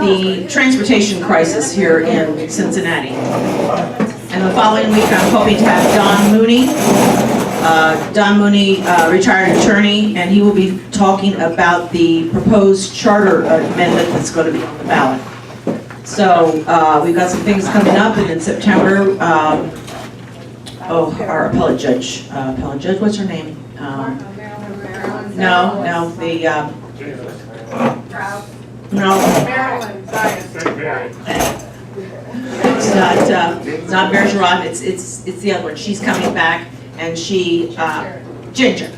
the transportation crisis here in Cincinnati. And the following week, I'm hoping to have Don Mooney. Don Mooney, retired attorney, and he will be talking about the proposed charter amendment that's going to be on the ballot. So we've got some things coming up, and in September, our appellate judge, what's her name? No, it's not Bergeron, it's the other one. She's coming back, and she, Ginger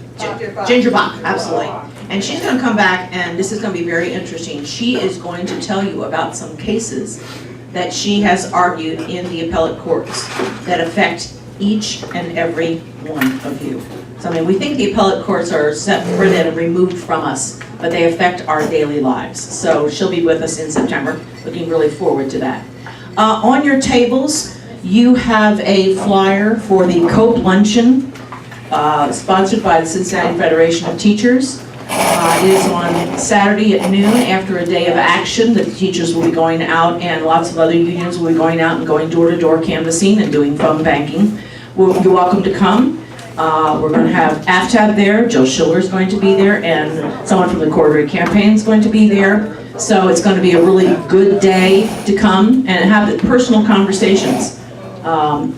Bach, absolutely. And she's going to come back, and this is going to be very interesting. She is going to tell you about some cases that she has argued in the appellate courts that affect each and every one of you. So I mean, we think the appellate courts are separate and removed from us, but they affect our daily lives. So she'll be with us in September. Looking really forward to that. On your tables, you have a flyer for the Cope Luncheon, sponsored by the Cincinnati Federation of Teachers. It is on Saturday at noon after a day of action. The teachers will be going out, and lots of other unions will be going out and going door-to-door canvassing and doing phone banking. You're welcome to come. We're going to have AFTAB there. Joe Schiller is going to be there, and someone from the Quarterly Campaign is going to be there. So it's going to be a really good day to come and have personal conversations.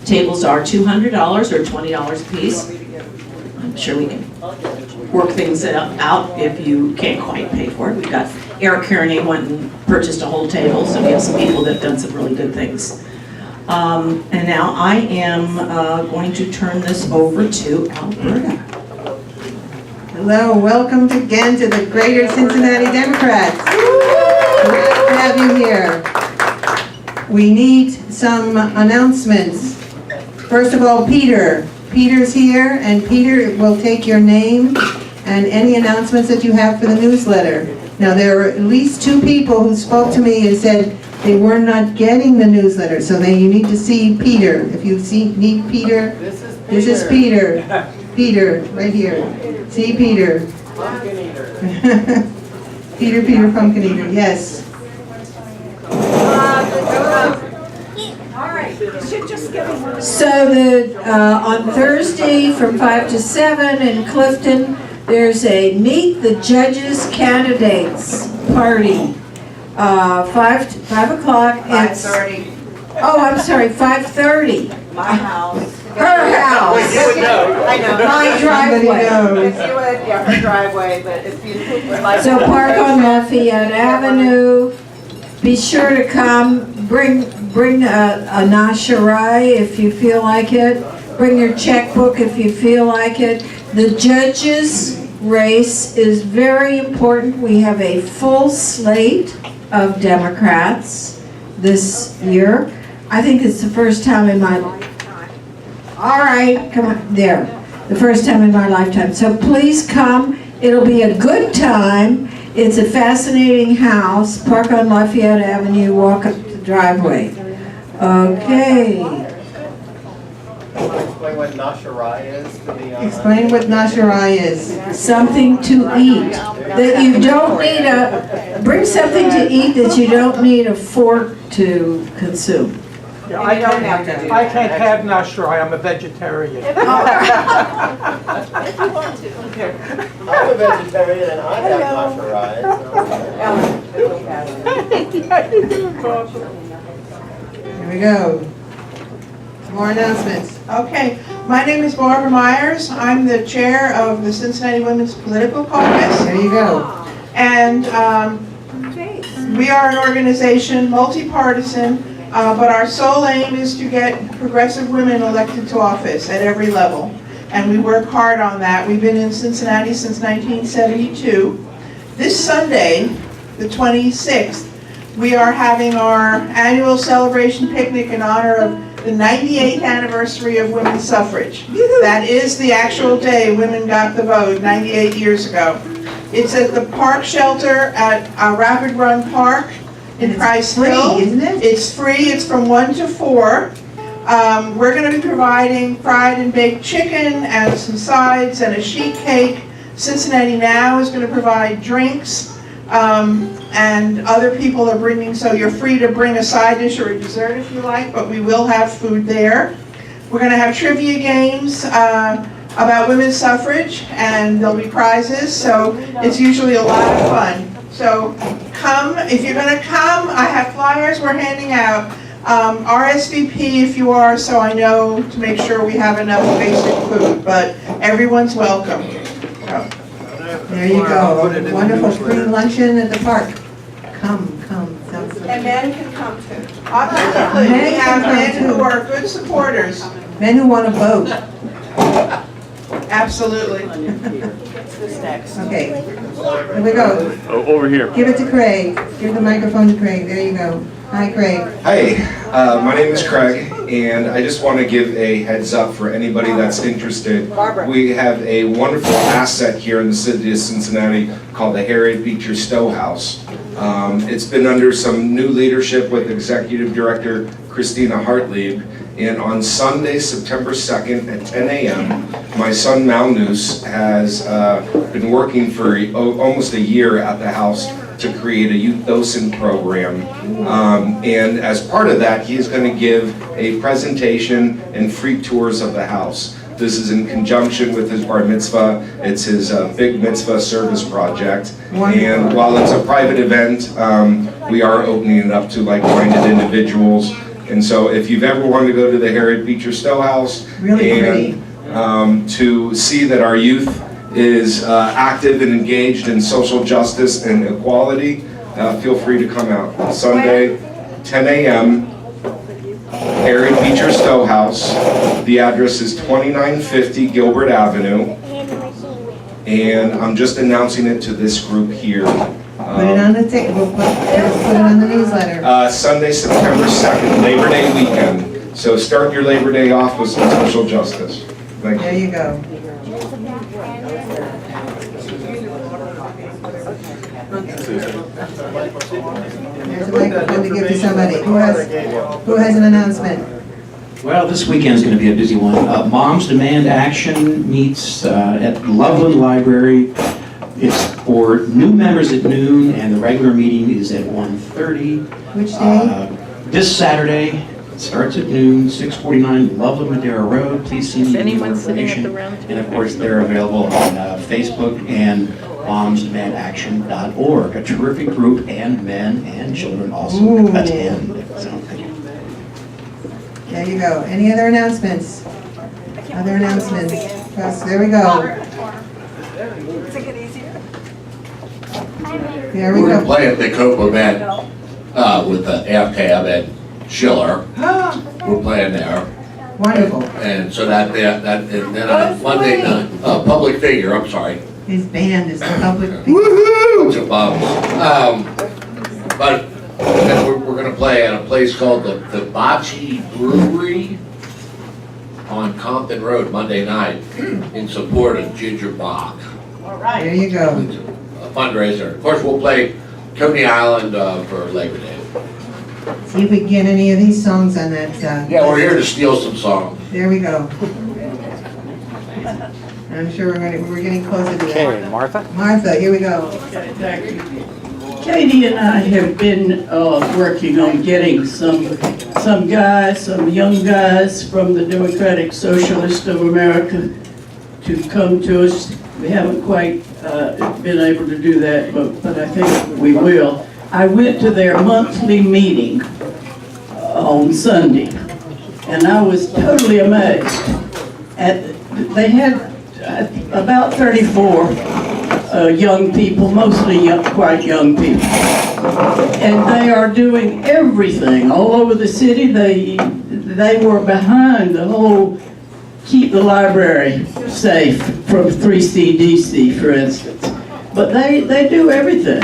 Tables are $200 or $20 a piece. I'm sure we can work things out if you can't quite pay for it. We've got Eric Kearney went and purchased a whole table, so we have some people that have done some really good things. And now I am going to turn this over to Alberta. Hello, welcome again to the Greater Cincinnati Democrats. Glad to have you here. We need some announcements. First of all, Peter's here, and Peter will take your name and any announcements that you have for the newsletter. Now, there are at least 2 people who spoke to me and said they were not getting the newsletter, so you need to see Peter. If you need Peter, this is Peter. Peter, right here. See Peter. Pumpkin eater. Peter Pumpkin Eater, yes. So on Thursday from 5 to 7 in Clifton, there's a Meet the Judges Candidates party. 5 o'clock. 5:30. Oh, I'm sorry, 5:30. My house. Her house. I know. My driveway. If you would, yeah, her driveway, but if you would like. So park on Lafayette Avenue. Be sure to come. Bring a nasharai if you feel like it. Bring your checkbook if you feel like it. The judges race is very important. We have a full slate of Democrats this year. I think it's the first time in my life. All right, come on, there. The first time in my lifetime. So please come. It'll be a good time. It's a fascinating house. Park on Lafayette Avenue, walk up the driveway. Okay. Explain what nasharai is to the Explain what nasharai is. Something to eat. That you don't need bring something to eat that you don't need a fork to consume. Yeah, I don't have to do I that. can't have nasharai, I'm a vegetarian. If you want to. I'm a vegetarian and I have nasharai. Here we go. Some more announcements. Okay, my name is Barbara Myers. I'm the chair of the Cincinnati Women's Political Caucus. There you go. And we are an organization, multi-partisan, but our sole aim is to get progressive women elected to office at every level. And we work hard on that. We've been in Cincinnati since 1972. This Sunday, the 26th, we are having our annual celebration picnic in honor of the 98th anniversary of women's suffrage. That is the actual day women got the vote 98 years ago. It's at the park shelter at Rapid Run Park in Price Hill. Isn't it? It's free. It's from 1 to 4. We're going to be providing fried and baked chicken and some sides and a sheet cake. Cincinnati Now is going to provide drinks. And other people are bringing, so you're free to bring a side dish or a dessert if you like, but we will have food there. We're gonna have trivia games about women's suffrage, and there'll be prizes, so it's usually a lot of fun. So come, if you're gonna come, I have flyers we're handing out. RSVP if you are, so I know to make sure we have enough basic food, but everyone's welcome. So. There you go. Wonderful free luncheon at the park. Come. Sounds good. And men can come too. Absolutely, we Men have can men come who too. are good supporters. Men who want to vote. Absolutely. Okay. Here we go. Oh, over here. Give it to Craig. Give the microphone to Craig. There you go. Hi, Craig. Hi, my name is Craig, and I just want to give a heads up for anybody that's interested. We have a wonderful asset here in the city of Cincinnati called the Harriet Beecher Stowe House. It's been under some new leadership with Executive Director Christina Hartlieb, and on Sunday, September 2nd at 10 a.m., my son Malnus has been working for almost a year at the house to create a youth docent program. And as part of that, he is going to give a presentation and free tours of the house. This is in conjunction with his bar mitzvah. It's his big mitzvah service project. And while it's a private event, we are opening it up to like-minded individuals. And so if you've ever wanted to go to the Harriet Beecher Stowe House and to see that our youth is active and engaged in social justice and equality, feel free to come out. Sunday, 10 a.m., Harriet Beecher Stowe House. The address is 2950 Gilbert Avenue. And I'm just announcing it to this group here. Put it on the ticket. We'll put it on the newsletter. Sunday, September 2nd, Labor Day weekend. So start your Labor Day off with some social justice. Thank you. There you go. There's a microphone to give to somebody. Who has an announcement? Well, this weekend's going to be a busy one. Moms Demand Action meets at Loveland Library. It's for new members at noon, and the regular meeting is at 1:30. Which day? This Saturday. It starts at noon, 649 Loveland Madera Road. Please see me for more information. And of course, they're available on Facebook and momsdemandaction.org. A terrific group, and men and children also attend. So, thank you. There you go. Any other announcements? Other announcements? Yes, there we go. There we We're going to go. play at the Copa event with the AFCAB and Schiller. We're playing there. Wonderful. And so and then on Monday night, public figure, I'm sorry. His band is the public. Bunch of bums. But then we're going to play at a place called the Bakie Brewery on Compton Road Monday night in support of Ginger Bach. There you go. A fundraiser. Of course, we'll play Coney Island for Labor Day. See if we can get any of these songs on that. Yeah, we're here to steal some songs. There we go. I'm sure we're getting closer to that. Okay, Martha? Martha, here we go. Katie and I have been working on getting some young guys from the Democratic Socialist of America to come to us. We haven't quite been able to do that, but I think we will. I went to their monthly meeting on Sunday, and I was totally amazed. They had about 34 young people, mostly quite young people. And they are doing everything all over the city. They were behind the whole keep the library safe from 3CDC, for instance. But they do everything.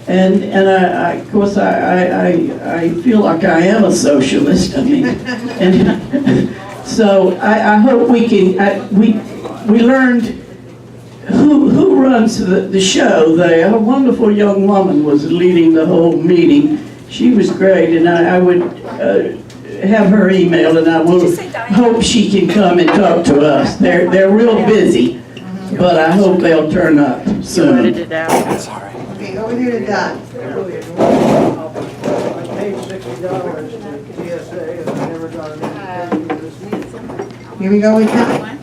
And I of course, I feel like I am a socialist. I mean, and so I hope we can, we learned who runs the show. A wonderful young woman was leading the whole meeting. She was great, and I would have her email, and I will hope she can come and talk to us. They're real busy, but I hope they'll turn up soon. That's all right. Okay, over here to Don. I paid $60 to GSA and I never got an invitation to this meeting. Here we go with Don.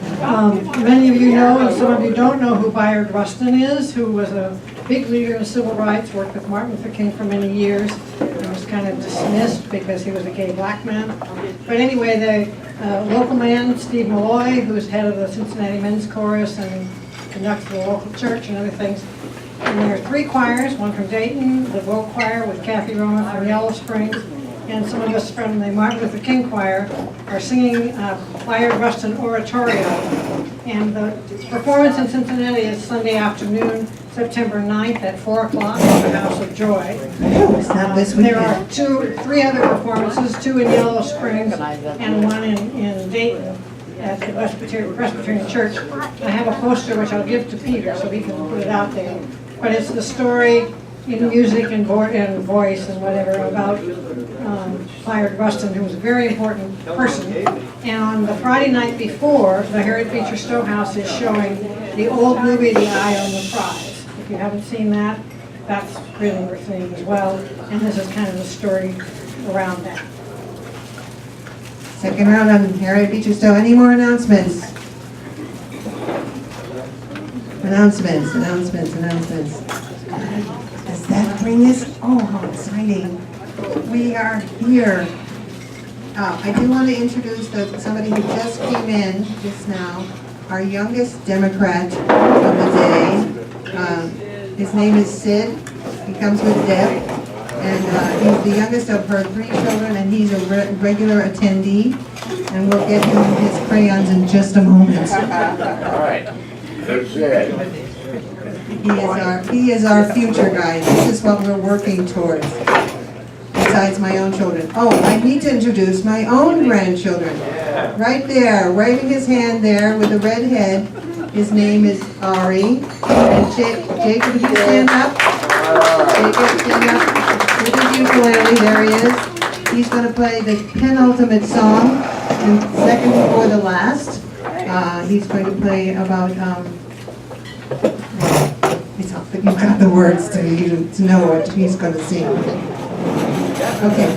Many of you know, and some of you don't know who Bayard Rustin is, who was a big leader in civil rights, worked with Martin Luther King for many years, and was kind of dismissed because he was a gay black man. But anyway, the local man, Steve Malloy, who is head of the Cincinnati Men's Chorus and conducts the local church and other things. And there are 3 choirs, one from Dayton, the Vogue Choir with Kathy Roma from Yellow Springs, and some of us from the Martin Luther King Choir are singing Bayard Rustin Oratorio. And the performance in Cincinnati is Sunday afternoon, September 9th at 4 o'clock at the House of Joy. It's not this There weekend. are 3 other performances, 2 in Yellow Springs and 1 in Dayton at the Presbyterian Church. I have a poster which I'll give to Peter so he can put it out there. But it's the story in music and voice and whatever about Bayard Rustin, who was a very important person. And on the Friday night before, the Harriet Beecher Stowe House is showing the old movie, The Eye on the Prize. If you haven't seen that, that's really worth seeing as well. And this is kind of the story around that. Second round on Harriet Beecher Stowe. Any more announcements? Announcements. Does that bring us? Oh, how exciting. We are here. I do want to introduce somebody who just came in just now, our youngest Democrat of the day. His name is Sid. He comes with Deb. And he's the youngest of her 3 children, and he's a regular attendee. And we'll get him his crayons in just a moment. All right. That's it. He is our future, guys. This is what we're working towards. Besides my own children. Oh, I need to introduce my own grandchildren. Right there, waving his hand there with the red head. His name is Ari. And Jacob, you stand up. Jacob, stand up. With his ukulele, there he is. He's going to play the penultimate song, and second before the last. He's going to play about, you've got the words to know what he's going to sing. Okay.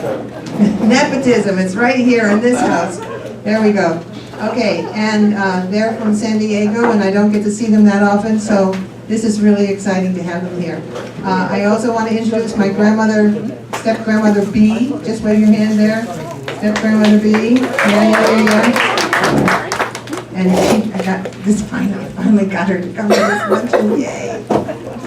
Nepotism, it's right here in this house. There we go. Okay, and they're from San Diego, and I don't get to see them that often, so this is really exciting to have them here. I also want to introduce my grandmother, step-grandmother B. Just wave your hand there. Step-grandmother B. Yeah. And I finally got her to come to this luncheon. Yay!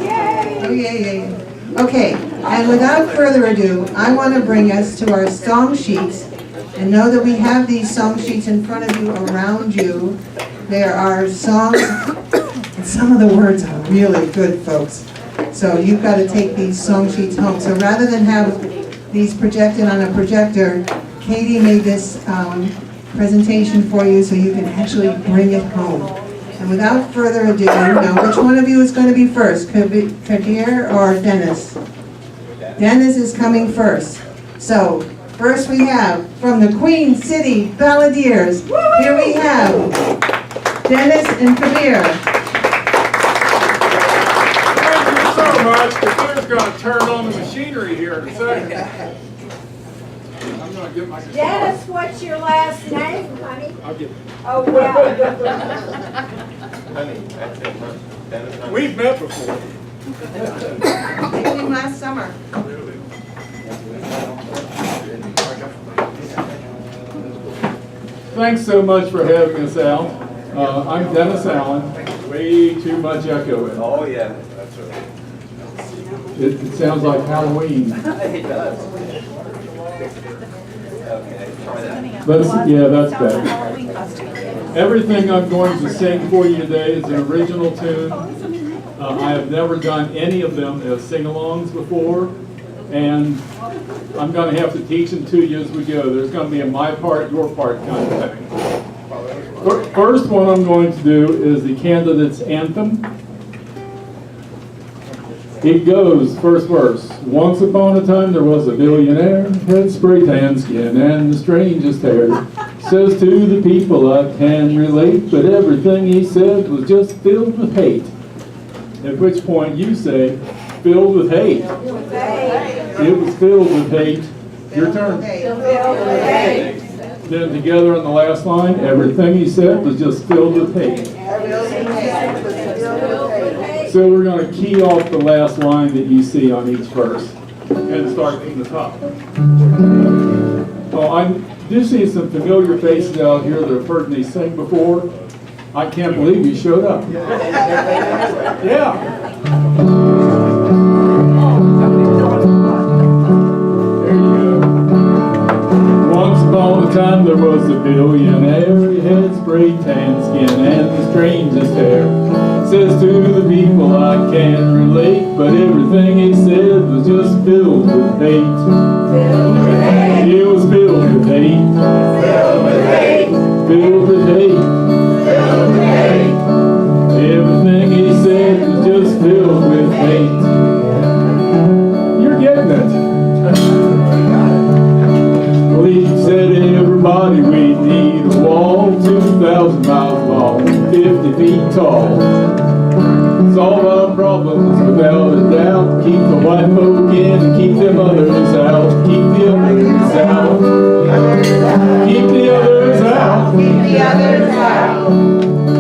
Yay! Oh, yay. Okay, and without further ado, I want to bring us to our song sheets. And know that we have these song sheets in front of you, around you. There are songs, and some of the words are really good, folks. So you've got to take these song sheets home. So rather than have these projected on a projector, Katie made this presentation for you so you can actually bring it home. And without further ado, now which one of you is going to be first, Kabir or Dennis? Dennis is coming first. So first we have from the Queen City Balladeers. Here we have Dennis and Kabir. Thank you so much. Kabir's going to turn on the machinery here in a second. I'm going to get my guitar. Dennis, what's your last name, honey? I'll get it. Oh, yeah. Honey, that's it, huh? Dennis, honey. We've met before. They came last summer. Thanks so much for having us out. I'm Dennis Allan. Way too much echo in. Oh, yeah, that's right. It sounds like Halloween. It does. Okay, try that. That's better. Everything I'm going to sing for you today is an original tune. I have never done any of them as sing-alongs before, and I'm going to have to teach them to you as we go. There's going to be a my part, your part kind of thing. First one I'm going to do is the candidate's anthem. It goes, first verse. Once upon a time there was a billionaire, had spray tan skin and the strangest hair. Says to the people I can relate, but everything he said was just filled with hate. At which point you say, filled with hate. It was filled with hate. Your turn. Then together on the last line, everything he said was just filled with hate. So we're going to key off the last line that you see on each verse and start from the top. Oh, I do see some familiar faces out here that have heard me sing before. I can't believe you showed up. Yeah. Once upon a time there was a billionaire. He had spray tan skin and the strangest hair. Says to the people I can relate, but everything he said was just filled with hate. It was filled with hate. Filled with hate. Filled with hate. Filled with hate. Everything he said was just filled with hate. You're getting it. Well, he said to everybody we need a wall 2,000 miles long, 50 feet tall. Solve our problems without a doubt. Keep the white folk in and keep them others out. Keep the others out. Keep the others out. Keep the others out.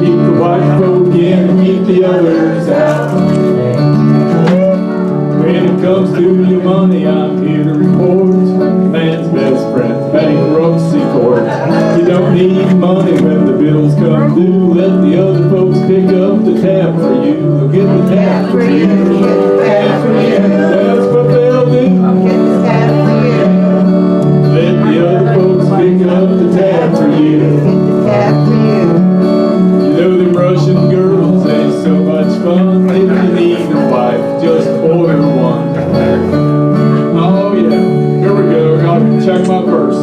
Keep the white folk in and keep the others out. When it comes to your money, I'm here to report man's best friend, bankruptcy court. You don't need money when the bills come due. Let the other folks pick up the tab for you. They'll get the tab for you. Tab for you. That's what they'll do. I'll get the tab for you. Let the other folks pick up the tab for you. Get the tab for you. You know them Russian girls ain't so much fun. If you need a wife, just order one. Oh yeah, here we go. I'll check my purse.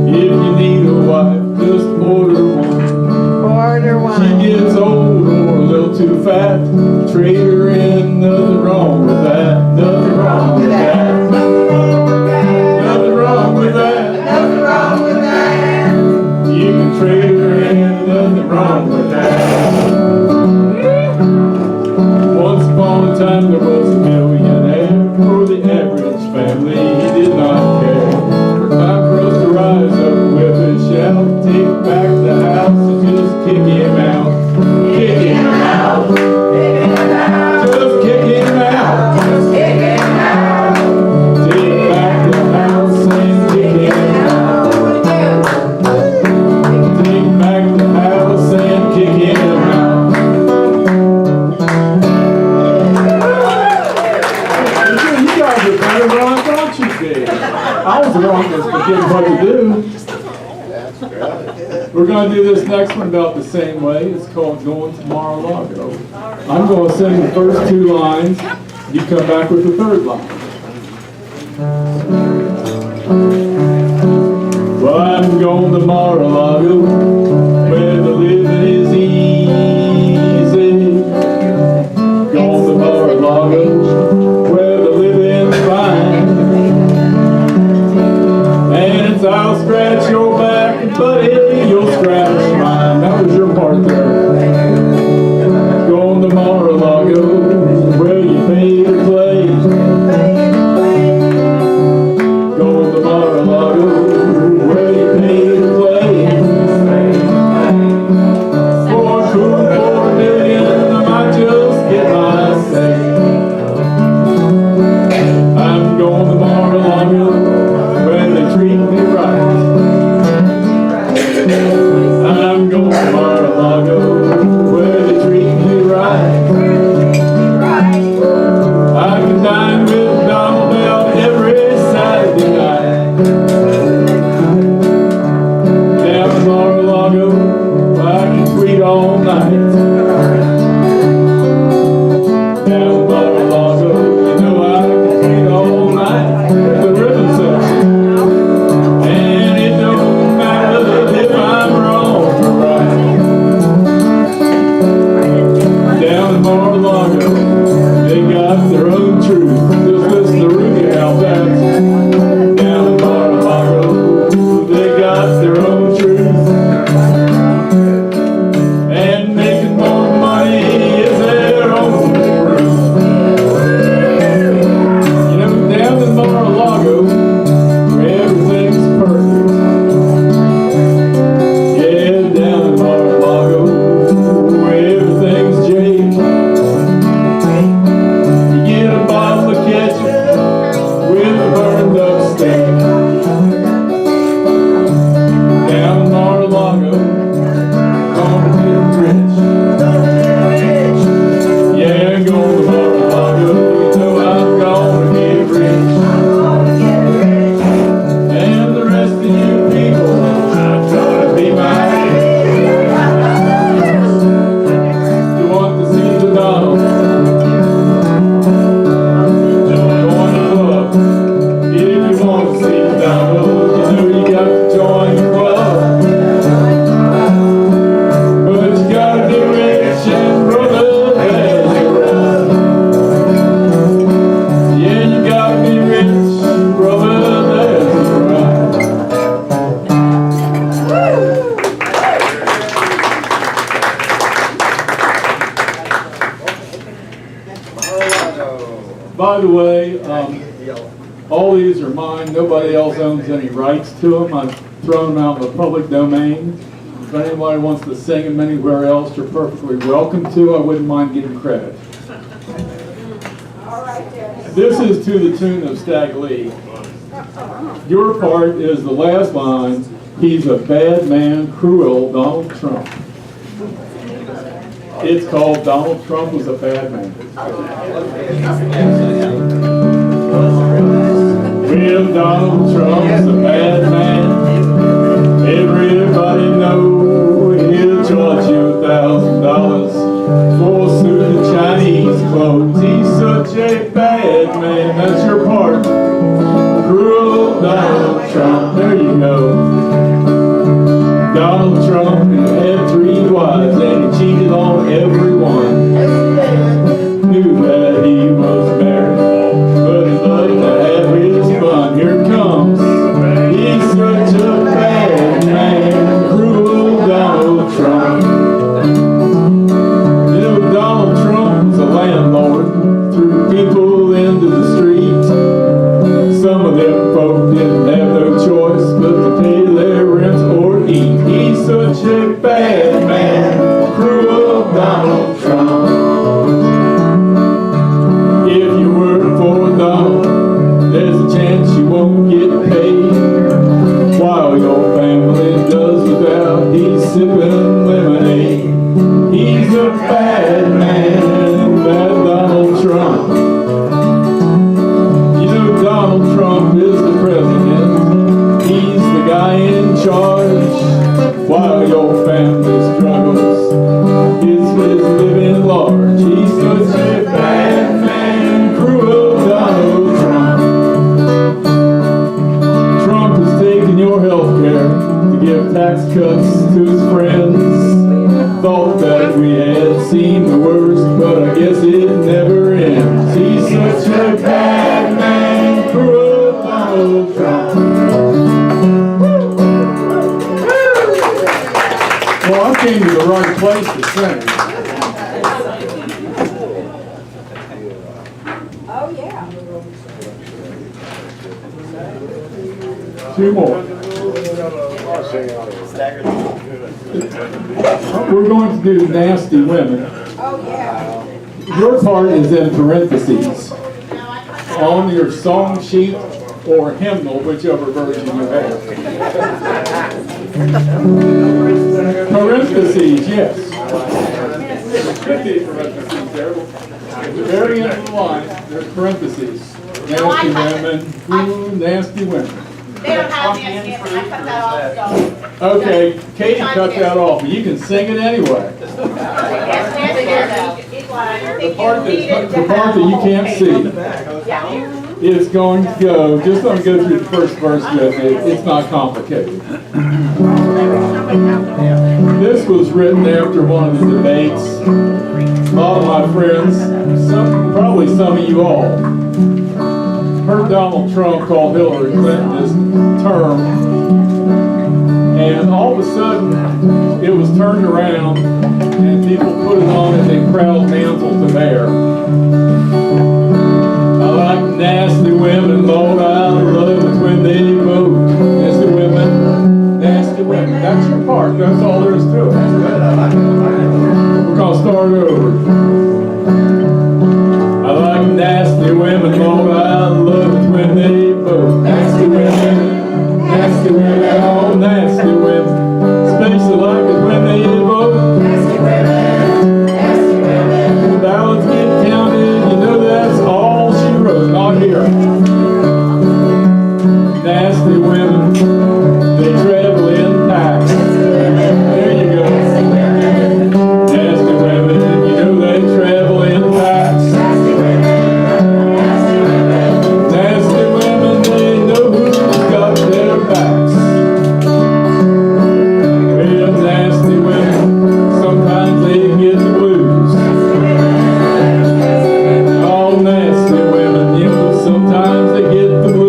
If you need a wife, just order one. Order one. She gets old or a little too fat. Trade her in, nothing wrong with that. Nothing wrong with that. Nothing wrong with that. Nothing wrong with that. You can trade her in, nothing wrong with that. Once upon a time there was a millionaire. For the average family he did not care. For time for us to rise up with a shout, take back the house and just kick him out. Kick him out. Kick him out. Just kick him out. Just kick him out. Take back the house and kick him out. Take back the house and kick him out. I was the one that's forgetting what to do. We're going to do this next one about the same way. It's called Going to Mar-a-Lago. I'm going to sing the first two lines. You come back with the third line. Well, I'm going to Mar-a-Lago, where the living is easy. Going to Mar-a-Lago, where the living's fine. I'll scratch your back, buddy, you'll scratch mine. That was your part there. Going to Mar-a-Lago, where you pay to play. Going to Mar-a-Lago, where you pay to play. For $2 million, I might just get my say. I'm going to Mar-a-Lago, where they treat me right. I'm going to Mar-a-Lago, where they treat me right. I can dine with Donald Bell every Saturday night. Down in Mar-a-Lago, I can tweet all night. Down in Mar-a-Lago, you know I can tweet all night. The rhythm's All these are mine. Nobody else owns any rights to them. I've thrown them out in the public domain. If anybody wants to sing them anywhere else, you're perfectly welcome to. I wouldn't mind getting credit. This is to the tune of Stag Lee. Your part is the last line. He's a bad man, cruel Donald Trump. It's called Donald Trump Was a Bad Man. Well, Donald Trump's a bad man. Everybody knows he'll charge you $1,000 for a suit of Chinese clothes. He's such a bad man. That's your part. Cruel Donald Trump. There you go. Donald Trump had 3 wives and he cheated on everyone. Knew that he was married, but he loved to have his fun. Here comes. He's such a bad man, cruel Donald Trump. You know, Donald Trump was a landlord, threw people into the street. Some of them folk didn't have no choice but to pay their rent or eat. He's such a bad man, cruel Donald Trump. If you work for Donald, there's a chance you won't get paid. While your family does without, he's sipping lemonade. He's a bad man, bad Donald Trump. You know Donald Trump is the president. He's the guy in charge. While your family struggles, his living large. He's such a bad man, cruel Donald Trump. Trump has taken your health care to give tax cuts to his friends. Thought that we had seen the worst, but I guess it never ends. He's such a bad man, cruel Donald Trump. Well, I came to the right place to sing. Oh, yeah. 2 more. We're going to do Nasty Women. Oh, yeah. Your part is in parentheses on your song sheet or hymnal, whichever version you have. Parentheses, yes. There could be parentheses there. At the very end of the line, there's parentheses. Nasty women, ooh, nasty women. They don't have Nancy, I cut that off, so. Okay, Katie cut that off, but you can sing it anyway. The part that you can't see is going to go, just let me go through the first verse with it. It's not complicated. This was written after one of the debates. A lot of my friends, probably some of you all, heard Donald Trump call Hillary Clinton his term, and all of a sudden it was turned around and people put it on as a proud mantle to bear. I like nasty women, Lord, I love it when they vote. Nasty women, nasty women. That's your part, that's all there is to it. We're going to start over. I like nasty women, Lord, I love it when they vote. Nasty women, oh nasty women, especially like it when they vote. Nasty women, the ballots get counted, you know that's all she wrote, not here. Nasty women, they travel in packs. There you go. Nasty women, you know they travel in packs. Nasty women, they know who's got their backs. Well, nasty women, sometimes they get the blues. All nasty women, you know, sometimes they get the blues.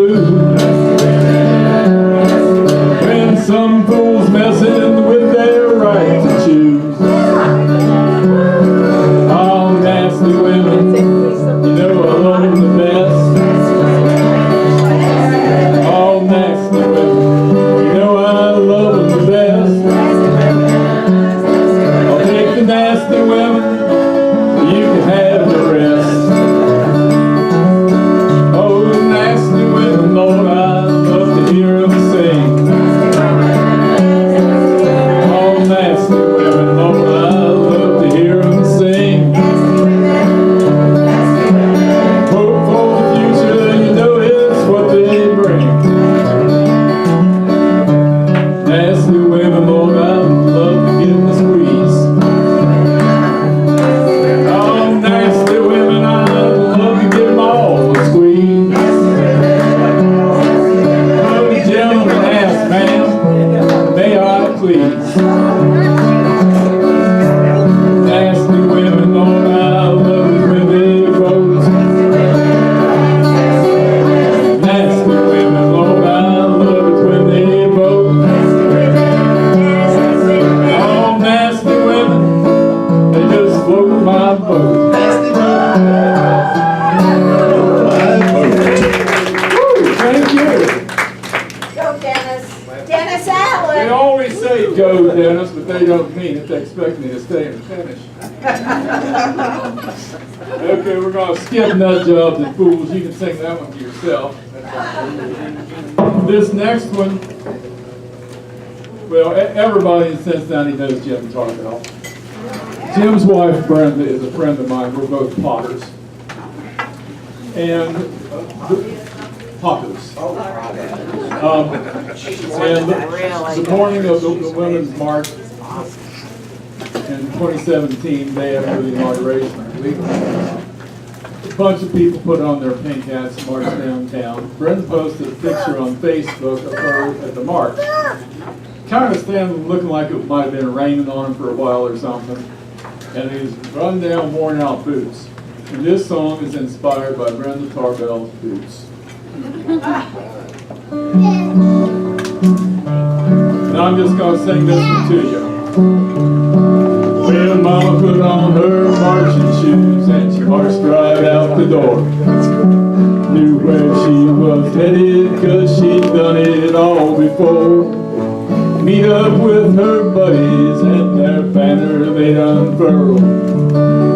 say go, Dennis, but they don't mean it. They expect me to stay and finish. Okay, we're going to skip nut jobs and fools. You can sing that one to yourself. This next one, well, everybody in Cincinnati knows Jim Tarbell. Jim's wife, Brenda, is a friend of mine. We're both potters. And potters. And the morning of the Women's March in 2017, day after the inauguration, I believe, a bunch of people put on their pink hats and marched downtown. Brenda posted a picture on Facebook of her at the march. Kind of standing looking like it might have been raining on him for a while or something. And these run down, worn out boots. And this song is inspired by Brenda Tarbell's boots. And I'm just going to sing this one to you. Well, Mama put on her marching shoes and she marched right out the door. Knew where she was headed 'cause she'd done it all before. Meet up with her buddies and their banner they'd unfurl.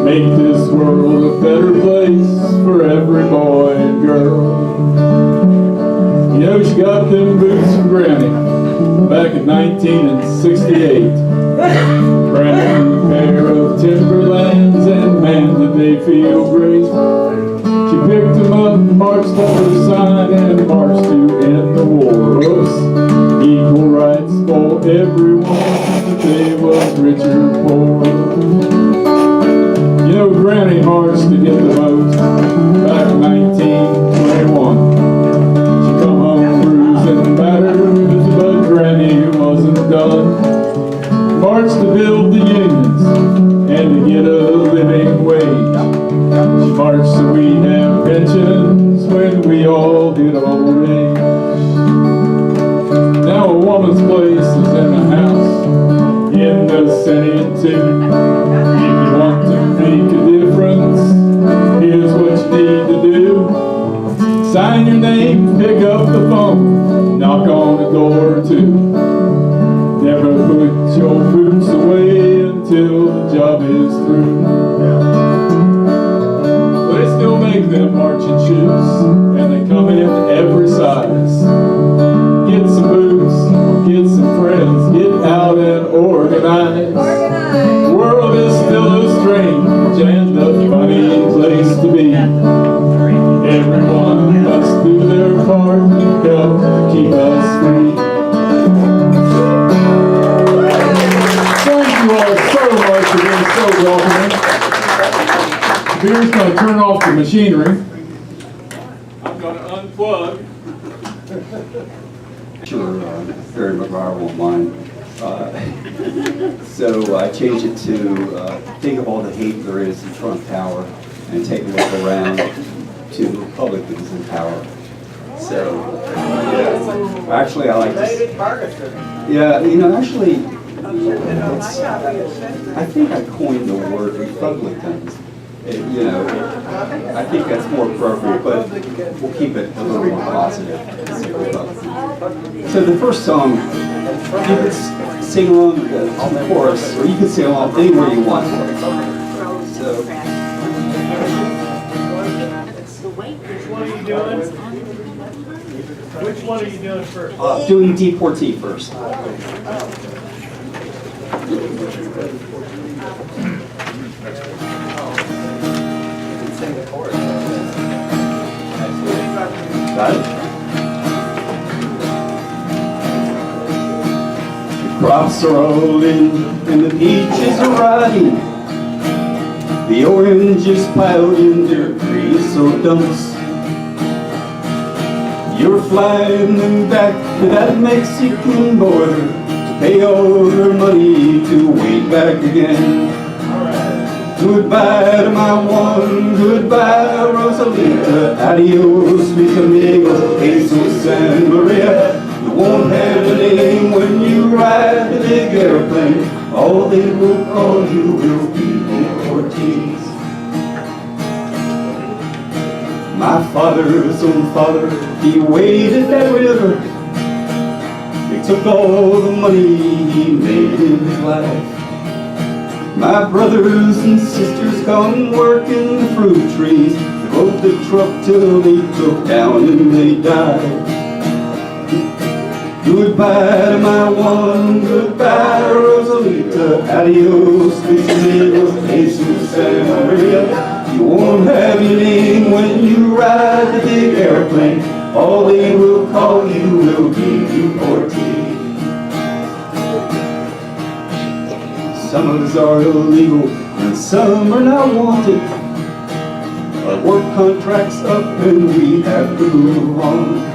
Make this world a better place for every boy and girl. You know, she got them boots from Granny back in 1968. Brand new pair of Timberlands, and man, did they feel great. She picked them up, marched up her side, and marched to end the war. Equal rights for everyone, if they was rich or poor. You know, Granny marched to get the vote back in 1921. She come home bruised and battered, but Granny wasn't done. Marched to build the unions and to get a living wage. She marched so we'd have pensions when we all hit old age. Now a woman's place is in a house in the Senate too. If you want to make a difference, here's what you need to do. Sign your name, pick up the phone, knock on the door or two. Never put your boots away until the job is through. But they still make them marching shoes, and they come in every size. Get some boots, get some friends, get out and organize. The world is still a strange and a funny place to be. Everyone must do their part to help keep us free. Thank you all so much for being so welcoming. Kabir's going to turn off the machinery. I'm going to unplug. Sure, Barry McGuire won't mind. So I changed it to think of all the hate there is in Trump Tower and take a look around to the public that is in power. So, yeah. Actually, I like this. Yeah, you know, actually, I think I coined the word Republicans. You know, I think that's more appropriate, but we'll keep it a little more positive. So the first song, you can sing along the chorus, or you can sing along anywhere you want. So, Which one are you doing first? Doing deportee first. Got it? The crops are all in and the peaches are rotting. The oranges piled in their creosote dumps. You're flying them back to that Mexican border to pay all their money to wait back again. Goodbye to my one, goodbye Rosalinda, adios mis amigos, Jesus and Maria. You won't have a name when you ride the big airplane, all they will call you will be Ortiz. My father's own father, he waded that river. They took all the money he made in his life. My brothers and sisters gone working the fruit trees. They drove the truck till they broke down and they died. Goodbye to my one, goodbye Rosalita. Adios, mis amigos, Jesus and Maria. You won't have your name when you ride the big airplane. All they will call you will be deportee. Some of us are illegal and some are not wanted. Our work contract's up and we have to move on.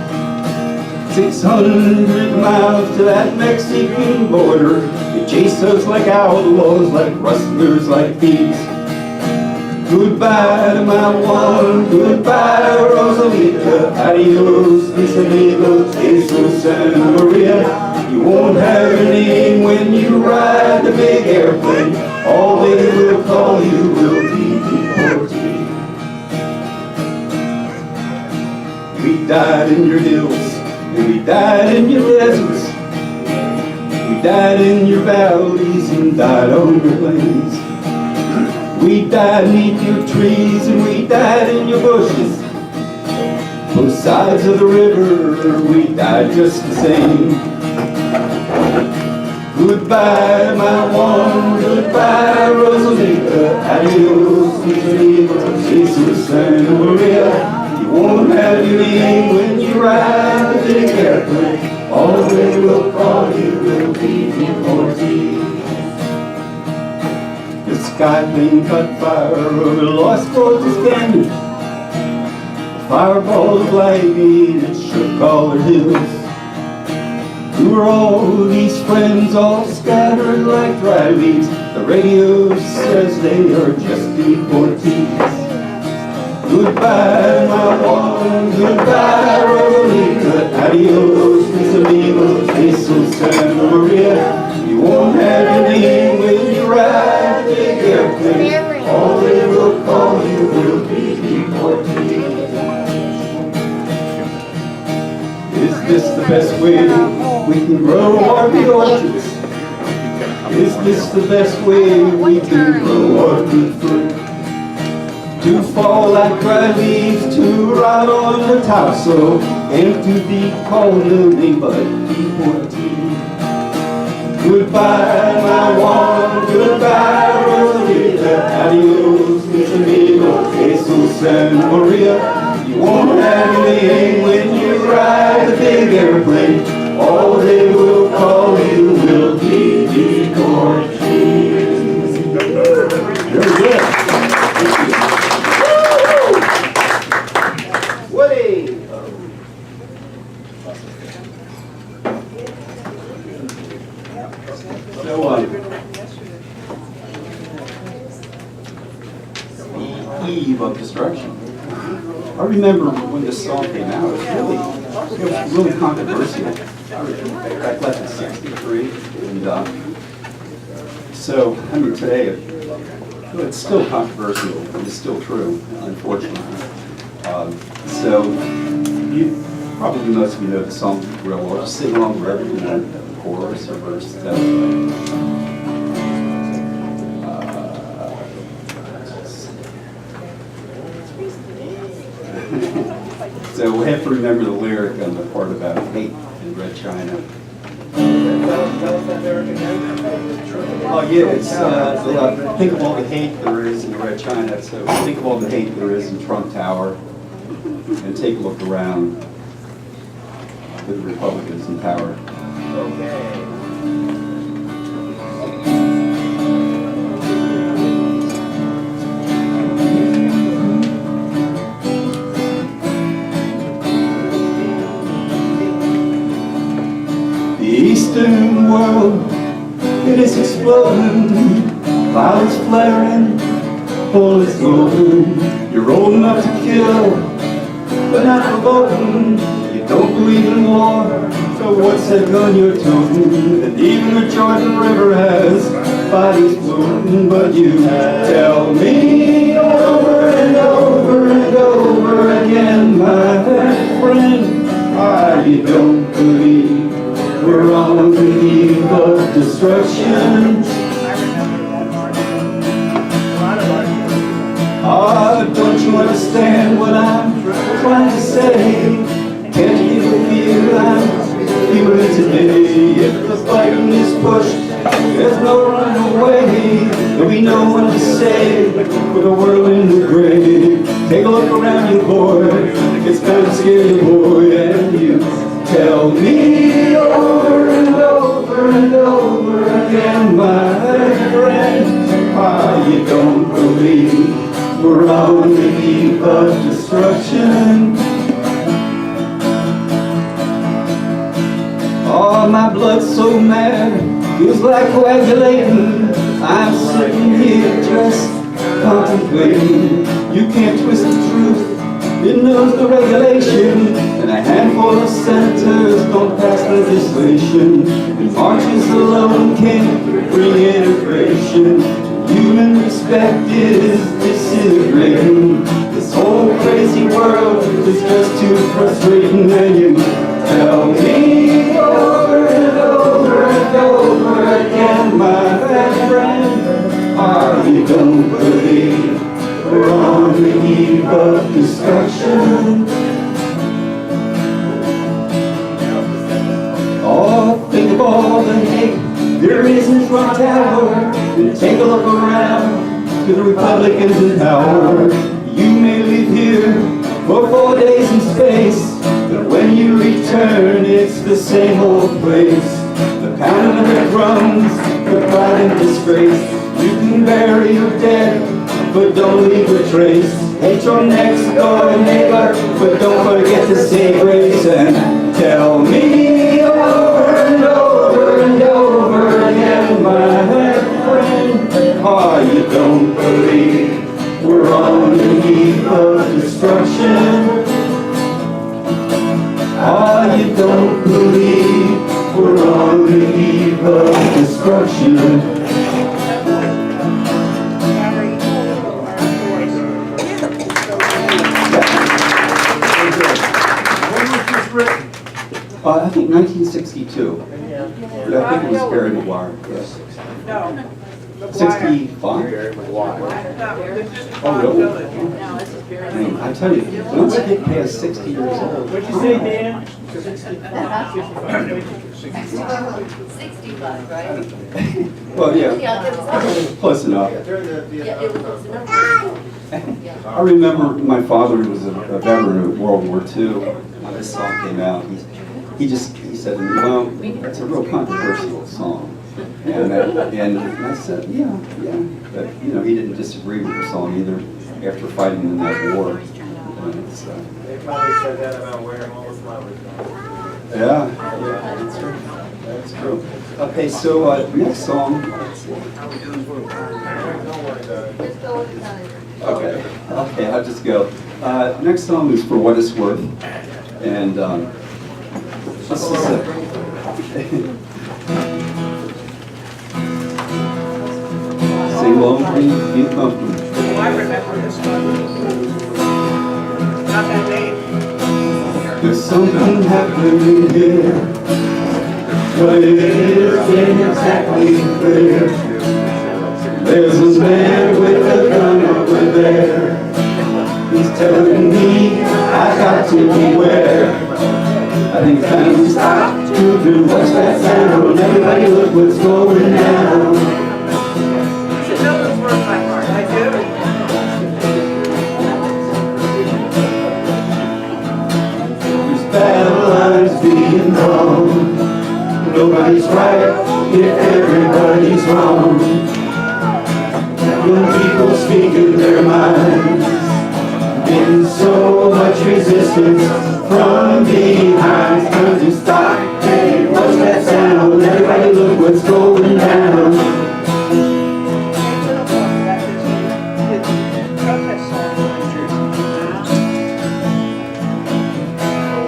600 miles to that Mexican border. They chase us like outlaws, like rustlers, like thieves. Goodbye to my one, goodbye Rosalita. Adios, mis amigos, Jesus and Maria. You won't have your name when you ride the big airplane. All they will call you will be deportee. We died in your hills, and we died in your deserts. We died in your valleys and died on your plains. We died beneath your trees and we died in your bushes. Both sides of the river, we died just the same. Goodbye, my one, goodbye, Rosalita. Adios, mis amigos, Jesus and Maria. You won't have your name when you ride the big airplane. All they will call you will be deportee. The sky plane caught fire over Los Cortes Canyon. The fireball of lightning, it shook all the hills. Who are all these friends all scattered like dry leaves? The radio says they are just deportees. Goodbye, my one, goodbye, Rosalita. Adios, mis amigos, Jesus and Maria. You won't have your name when you ride the big airplane. All they will call you will be deportee. Is this the best way we can grow our big orchards? Is this the best way we can grow our good fruit? To fall like dry leaves, to rot on the topsoil, and to be called nothing but deportee. Goodbye, my one, goodbye, Rosalita. Adios, mis amigos, Jesus and Maria. You won't have your name when you ride the big airplane. All they will call you will be deportee. Very good. Woody. So, the eve of destruction. I remember when this song came out, it was really controversial. I left in '63, and so, I mean, today, it's still controversial, and it's still true, unfortunately. So, probably most of you know the song real well. Just sing along wherever you know, the chorus or verse. So we have to remember the lyric on the part about hate in Red China. Oh yeah, it's think of all the hate there is in Red China. So think of all the hate there is in Trump Tower, and take a look around with the Republicans in power. Okay. The Eastern world, it is exploding, clouds flaring, bullets golden. You're old enough to kill, but not for voting. You don't believe in war, so what's that gun you're toting? And even the Jordan River has bodies floating, but you tell me over and over and over again, my friend, why you don't believe we're on the eve of destruction. Ah, don't you understand what I'm trying to say? Can't you feel I'm feeling today? If the fighting is pushed, there's no running away. There'll be no one to save for the world in the grave. Take a look around you, boy. It's kind of scary, boy. And you tell me over and over and over again, my friend, why you don't believe we're on the eve of destruction. Oh, my blood's so mad, feels like coagulating. I'm sitting here just contemplating. You can't twist the truth, it knows the regulation. And a handful of senators don't pass legislation. And marches alone can't bring integration. Human respect is disintegrating. This whole crazy world is just too frustrating. And you tell me over and over and over again, my friend, you don't believe we're on the eve of destruction. Oh, think of all the hate there is in Trump Tower, and take a look around to the Republicans in power. You may live here for 4 days in space, but when you return, it's the same old place. The pounding of the drums, the pride and disgrace. You can bury your dead, but don't leave a trace. Hate your next door neighbor, but don't forget to say grace. And tell me over and over and over again, my friend, you don't believe we're on the eve of destruction. You don't believe we're on the eve of destruction. I think 1962. But I think it was Barry McGuire. Yes. No. 65? Oh, really? I mean, I tell you, once you get past 60 years old. What'd you say, Dan? 65, right? Well, yeah, Yeah, it was close enough. Yeah, it was close enough. I remember my father was a veteran of World War II. When this song came out, he said to me, well, it's a real controversial song. And I said, yeah. But, you know, he didn't disagree with the song either after fighting in that war. And it's, They probably said that about wearing all the flowers. yeah, that's true. That's true. Okay, so next song. Okay, I'll just go. Next song is For What It's Worth. And this is sing along, be comfortable. Oh, I remember this one. Not that name. There's something happening here, but it isn't exactly clear. There's a man with a gun over there. He's telling me I got to beware. I think it's time we stop to do what's that sound. Everybody look what's going down. You should know this word by heart. I do. There's battle lines being drawn. Nobody's right if everybody's wrong. When people speak in their minds, getting so much resistance from behind. It's time to stop. Hey, what's that sound? Everybody look what's going down.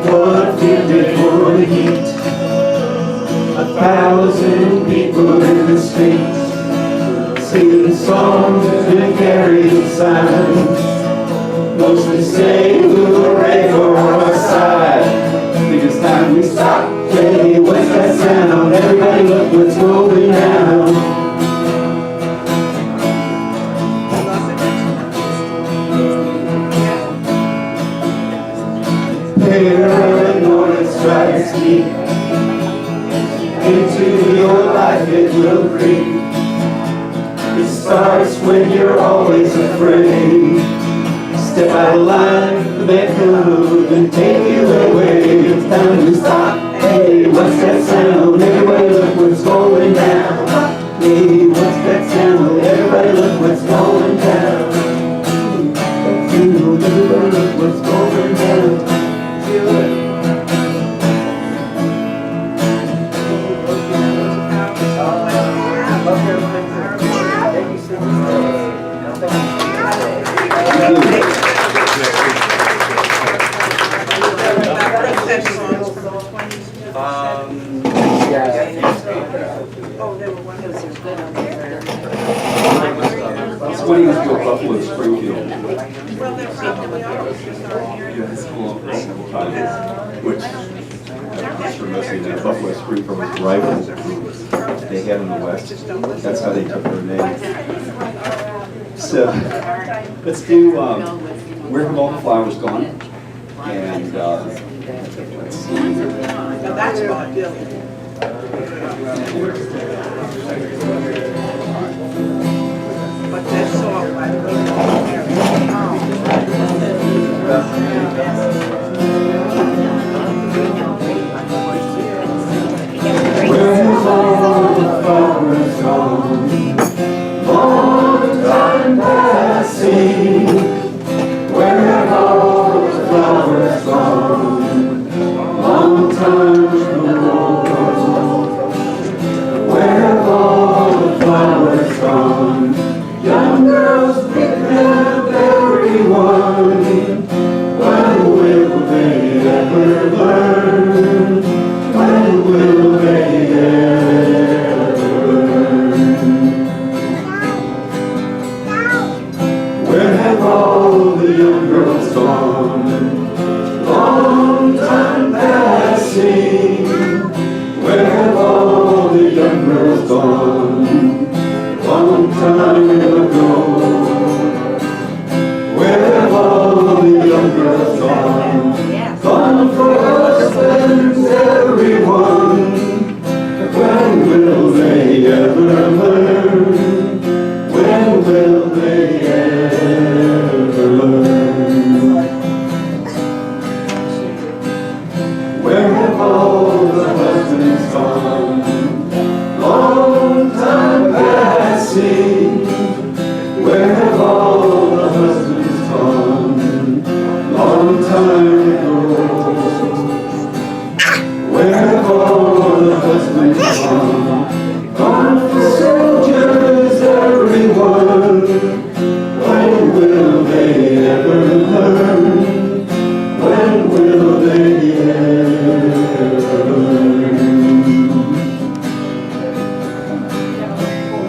What did it for the heat? 1,000 people in the streets, singing songs and carrying signs, mostly saying hooray for our side. I think it's time we stop Hey, what's that sound? Everybody look what's going down. Paranoia strikes me. Into your life it will creep. It starts when you're always afraid. Step out of line, the man come and take you away. It's time to stop. Hey, what's that sound? Everybody look what's going down. Hey, what's that sound? Everybody look what's going down. Everybody look what's going down. Feel it. When he was to Buffalo Springfield, which I'm sure most of you know, Buffalo Springfield was rivals they had in the West. That's how they took their name. So let's do Where Have All the Flowers Gone? And let's see. Now that's Bob Dylan. But that song, by the way, Where have all the flowers gone? Long time passing. Where have all the flowers gone? Long time ago. Where have all the flowers gone? Young girls picking up everyone. When will they ever learn? When will they ever learn? Where have all the young girls gone? Long time passing. Where have all the young girls gone? Long time ago. Where have all the young girls gone? Gone for husbands, everyone. When will they ever learn? When will they ever learn? Where have all the husbands gone? Long time passing. Where have all the husbands gone? Long time ago. Where have all the husbands gone? Gone for soldiers, everyone. When will they ever learn? When will they ever learn?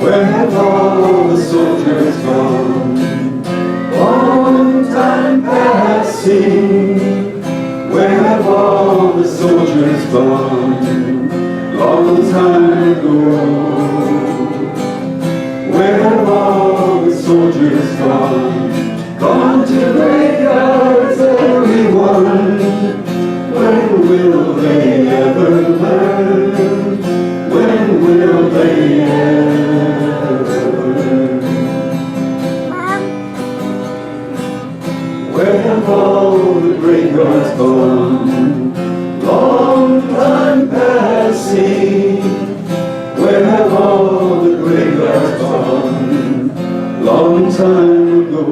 Where have all the soldiers gone? Long time passing. Where have all the soldiers gone? Long time ago. Where have all the soldiers gone? Gone to graveyards, everyone. When will they ever learn? When will they ever learn? Where have all the graveyards gone? Long time passing. Where have all the graveyards gone? Long time ago.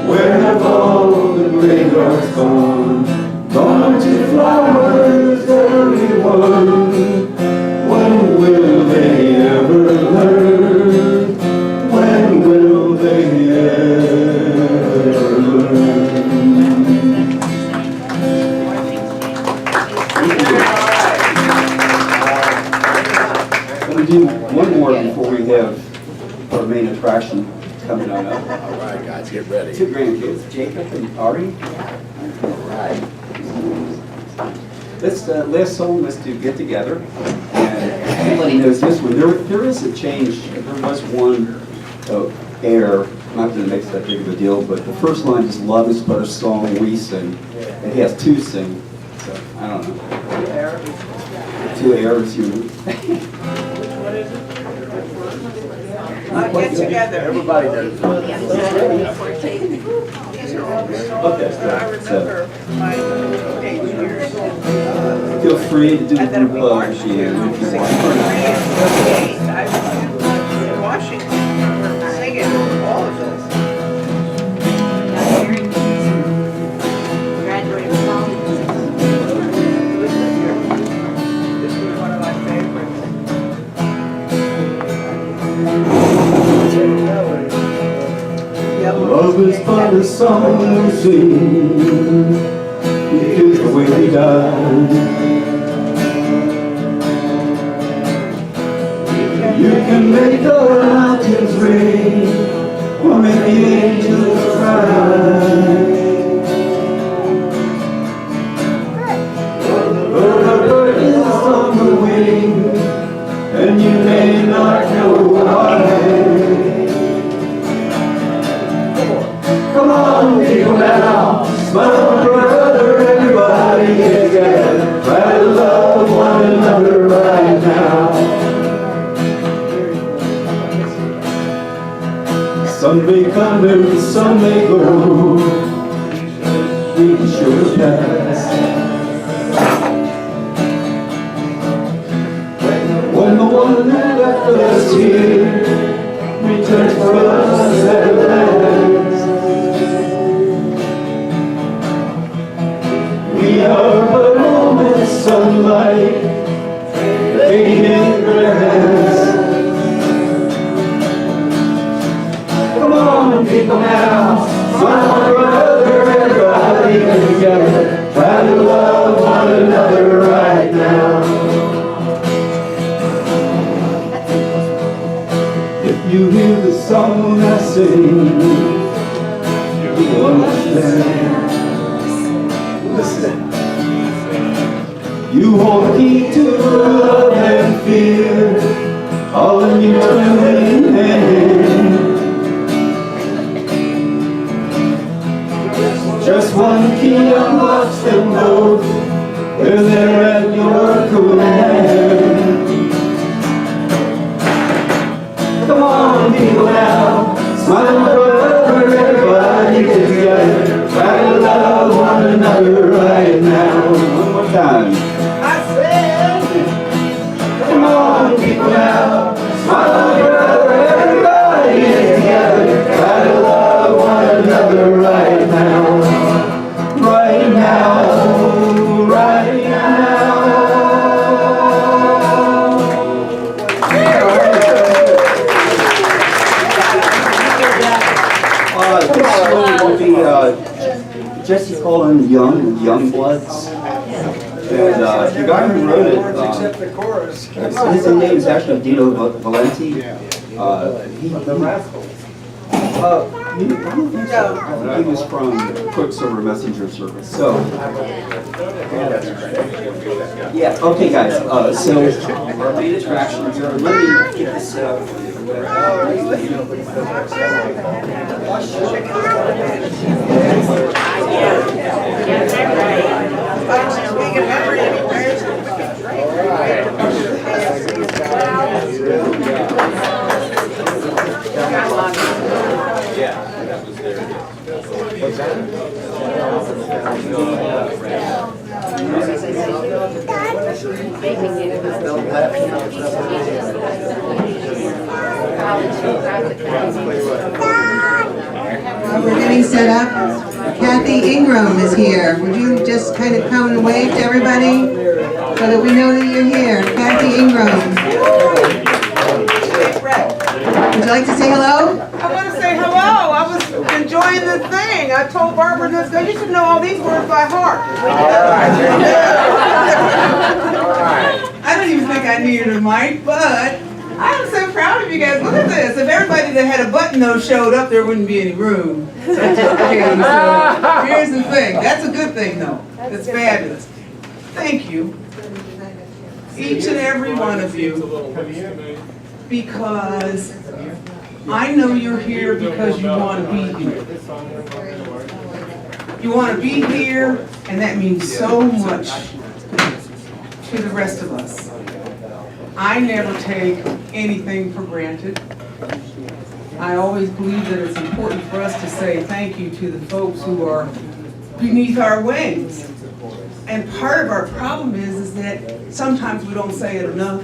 Where have all the graveyards gone? Gone to flowers, everyone. When will they ever learn? When will they ever learn? I'm going to do one more before we have our main attraction coming on up. All right, guys, get ready. Two grandkids, Jacob and Ari. All right. This last song was to Get Together, and everybody knows this one. There is a change. There was one air. I'm not going to make that big of a deal, but the first line is "Love is but a song we sing." It has two sing, so I don't know. Two airs, you know. Get together. Everybody does. Okay, I remember my teenage years. feel free to do the And then we group marched if to you want. 63 and 58. I was in Washington singing all of this. Graduated from college. This was one of my favorites. Love is but a song we sing, it is the way we die. You can make the mountains rain, or make the angels cry. But a bird is on the wing, and you may not know why. Come on, people now, smile, brother, everybody get together. Try to love one another right now. Some may come and some may go. We should pass. When the one who left us here returns for us at last, we are but moments, sunlight, fading grass. Come on, people now, smile, brother, everybody get together. Try to love one another right now. If you hear the song I sing, you understand. Listen. You hold the key to love and fear, all in your trembling hand. Just one key unlocks them both, where they're at your command. Come on, people now, smile, brother, everybody get together. Try to love one another right now. One more time. I said, Come on, people now, smile, brother, everybody get together. Try to love one another right now. Right now, right now. This one will be Jesse Colin Young Bloods. And the guy who wrote it, his name is actually Dino Valenti. I think he was from Quicksilver Messenger Service. So, yeah, okay guys, so our main attraction here, let me get this set up. We're getting set up. Kathy Ingram is here. Would you just kind of come and wave to everybody so that we know that you're here? Kathy Ingram. Would you like to say hello? I want to say hello. I was enjoying the thing. I told Barbara, you should know all these words by heart. I don't even think I needed a mic, but I'm so proud of you guys. Look at this. If everybody that had a button nose showed up, there wouldn't be any room. Okay, so here's the thing. That's a good thing, though. It's fabulous. thank you, each and every one of you, because I know you're here because you want to be here. You want to be here, and that means so much to the rest of us. I never take anything for granted. I always believe that it's important for us to say thank you to the folks who are beneath our wings. And part of our problem is that sometimes we don't say it enough.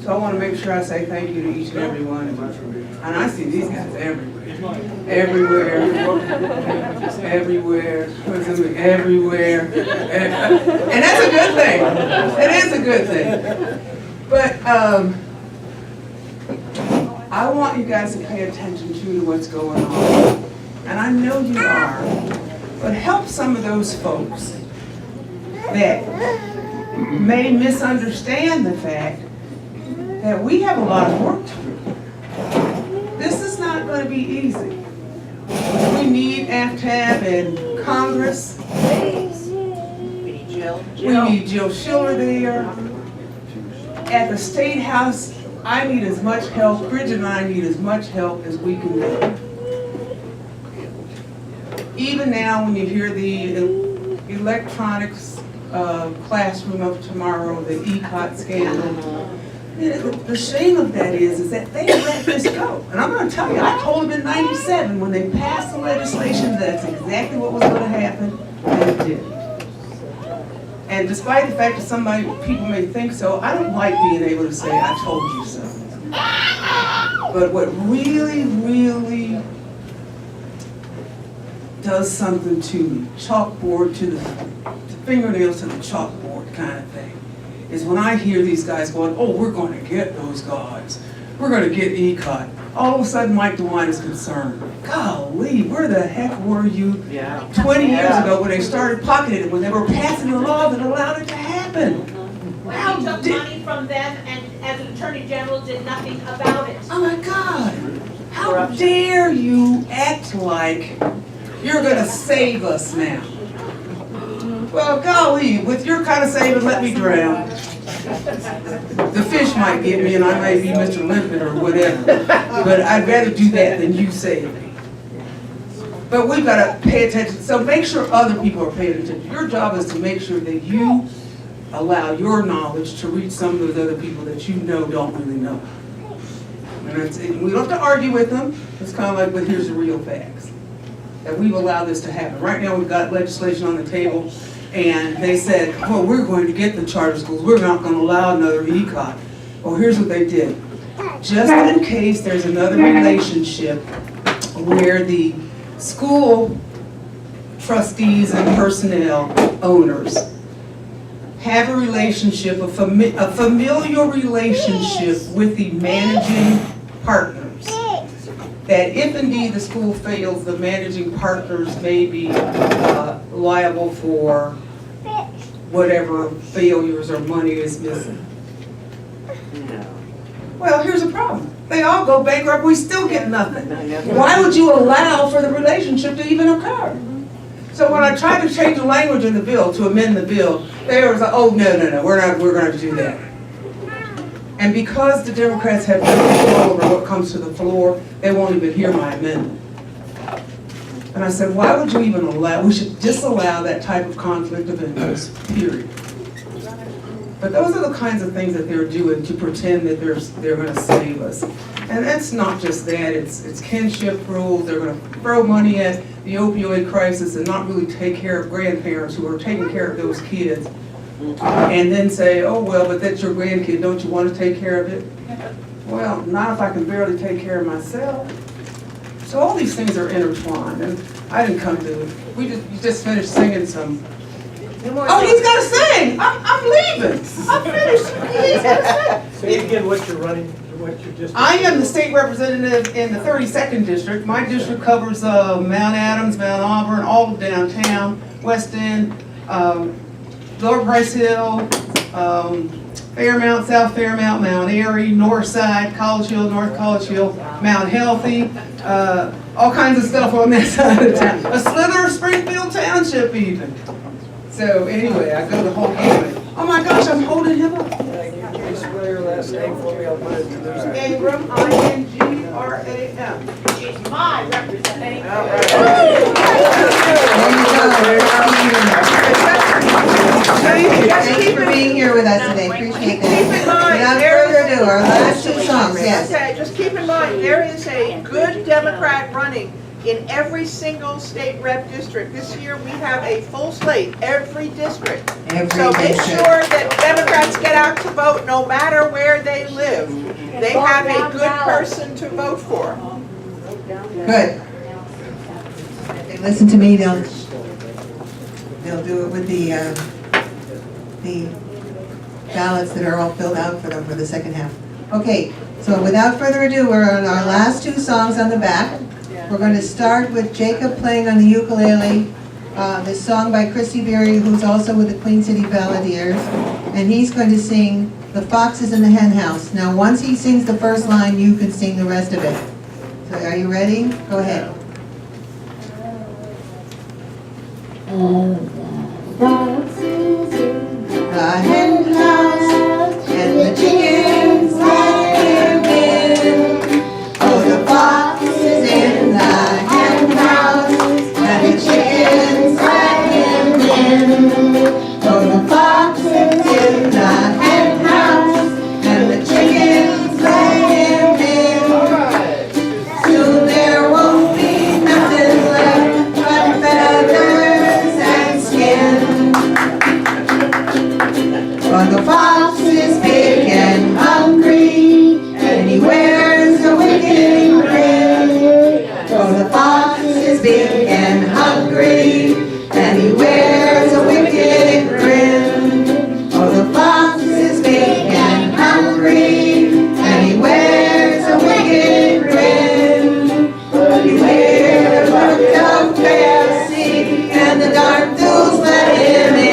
So I want to make sure I say thank you to each and every one of you. And I see these guys everywhere. Everywhere. Everywhere. Everywhere. And that's a good thing. It is a good thing. But I want you guys to pay attention to what's going on. And I know you are. But help some of those folks that may misunderstand the fact that we have a lot of work to do. This is not going to be easy. We need AFTAB in Congress. We need Jill Schiller there. At the State House, I need as much help, Bridget and I need as much help as we can get. Even now, when you hear the electronics classroom of tomorrow, the ECOT scandal, the shame of that is that they let this go. And I'm going to tell you, I told them in '97 when they passed the legislation that's exactly what was going to happen, and it did. And despite the fact that people may think so, I don't like being able to say, I told you so. But what really, really does something to me, chalkboard to the fingernails to the chalkboard kind of thing, is when I hear these guys going, oh, we're going to get those guys. We're going to get ECOT. All of a sudden, Mike DeWine is concerned. Golly, where the heck were you 20 years ago when they started pocketing it, when they were passing a law that allowed it to happen? Well, he took money from them and as an attorney general did nothing about it. Oh my God, how dare you act like you're going to save us now? Well, golly, with your kind of saving, let me drown. The fish might get me and I may be Mr. Limpet or whatever, but I'd rather do that than you save me. But we've got to pay attention, so make sure other people are paying attention. Your job is to make sure that you allow your knowledge to reach some of those other people that you know don't really know. And we don't have to argue with them. It's kind of like, but here's the real facts. That we've allowed this to happen. Right now we've got legislation on the table and they said, well, we're going to get the charter schools. We're not going to allow another ECOT. Well, here's what they did. Just in case there's another relationship where the school trustees and personnel owners have a relationship, a familial relationship with the managing partners. That if indeed the school fails, the managing partners may be liable for whatever failures or money is missing. Well, here's the problem. They all go bankrupt, we still get nothing. Why would you allow for the relationship to even occur? So when I tried to change the language in the bill, to amend the bill, they were like, oh, no, we're going to do that. And because the Democrats have no control over what comes to the floor, they won't even hear my amendment. And I said, why would you even allow, we should disallow that type of conflict of interest, period. But those are the kinds of things that they're doing to pretend that they're going to save us. And that's not just that, it's kinship rules. They're going to throw money at the opioid crisis and not really take care of grandparents who are taking care of those kids. And then say, oh, well, but that's your grandkid, don't you want to take care of it? Well, not if I can barely take care of myself. So all these things are intertwined, and I didn't come to, you just finished singing some. Oh, he's got to sing! I'm leaving! I'm finished! He's got to sing! Say again what you're running, what you're just. I am the state representative in the 32nd district. My district covers Mount Adams, Mount Auburn, all of downtown, West End, Lower Price Hill, Fairmount, South Fairmount, Mount Airy, North Side, College Hill, North College Hill, Mount Healthy, all kinds of stuff on that side of town. A slither of Springfield Township even. So anyway, I go the whole gamut. last name for me, I'll put it in there. Ingram, I-N-G-R-A-M. She's my representative. All right. Thank you for being here with us today, appreciate that. Keep in mind, Without there further is- ado, our last two songs, yes. Okay, just keep in mind, there is a good Democrat running in every single state rep district. This year, we have a full slate, every district. So make sure that Democrats get out to vote no matter where they live. They have a good person to vote for. Good. If they listen to me, they'll do it with the ballots that are all filled out for them for the second half. Okay, so without further ado, we're on our last two songs on the back. We're going to start with Jacob playing on the ukulele, this song by Kabir Bakie, who's also with the Queen City Balladeers, and he's going to sing The Foxes in the Henhouse. Now, once he sings the first line, you can sing the rest of it. So, are you ready? Go ahead. The hen house and the chickens let him in. Oh, the foxes in the hen house and the chickens let him in. Oh, the foxes in the hen house and the chickens let him in. Soon there won't be nothing left but feathers and skin. For the fox is big and hungry, and he wears a wicked grin. For the fox is big and hungry, and he wears a wicked grin. For the fox is big and hungry, and he wears a wicked grin. But beware the look of Pharisee, and the dark fools let him in.